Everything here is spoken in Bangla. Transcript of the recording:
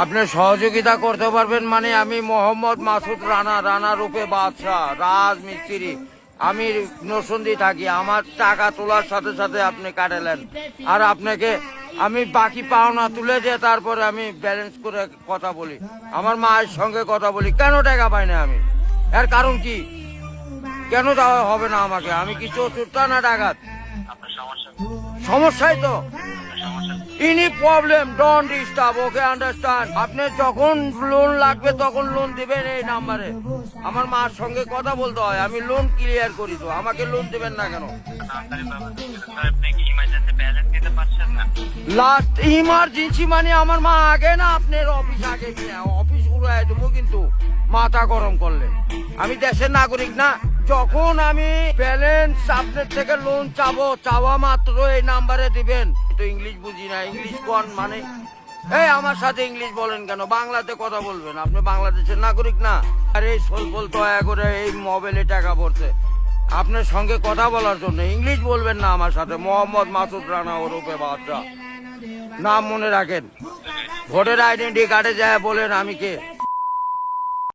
আপনি সহযোগিতা করতে পারবেন মানে আমি মোহাম্মদ মাসুদ রানা, রানা রূপে বাদশাহ, রাজমিস্ত্রি। আমি নরসিংদী থাকি। আমার টাকা তোলার সাথে সাথে আপনি কাটালেন, আর আপনাকে আমি বাকি পাওনা তুলে দিয়ে তারপরে আমি ব্যালেন্স করে কথা বলি, আমার মায়ের সঙ্গে কথা বলি। কেন টাকা পাই না আমি? এর কারণ কি? কেন দেওয়া হবে না আমাকে? আমি কি চতুর্থ না ডাকাত? সমস্যাই তো। Any problem don't disturb, okay understand. আপনি যখন লোন লাগবে তখন লোন দিবেন এই নাম্বারে। আমার মার সঙ্গে কথা বলতে হয়, আমি লোন ক্লিয়ার করি। তো আমাকে লোন দিবেন না কেন? লাস্ট ইমার্জেন্সি মানে আমার মা আগে না আপনার অফিস আগে কিনা অফিস উড়াই দেবো কিন্তু মাথা গরম করলে। আমি দেশের নাগরিক না। যখন আমি ব্যালেন্স আপনার থেকে লোন চাবো, চাওয়া মাত্র এই নাম্বারে দিবেন। তো ইংলিশ বুঝি না, ইংলিশ কোন মানে? এই আমার সাথে ইংলিশ বলেন কেন? বাংলাতে কথা বলবেন। আপনি বাংলাদেশের নাগরিক না? আর এই সলফল দয়া করে এই মোবাইলে টাকা পড়ছে আপনার সঙ্গে কথা বলার জন্য। ইংলিশ বলবেন না আমার সাথে। মোহাম্মদ মাসুদ রানা ওরফে বাদশাহ, নাম মনে রাখেন। ভোটার আইডেন্টি কার্ডে যায় বলেন আমি কে।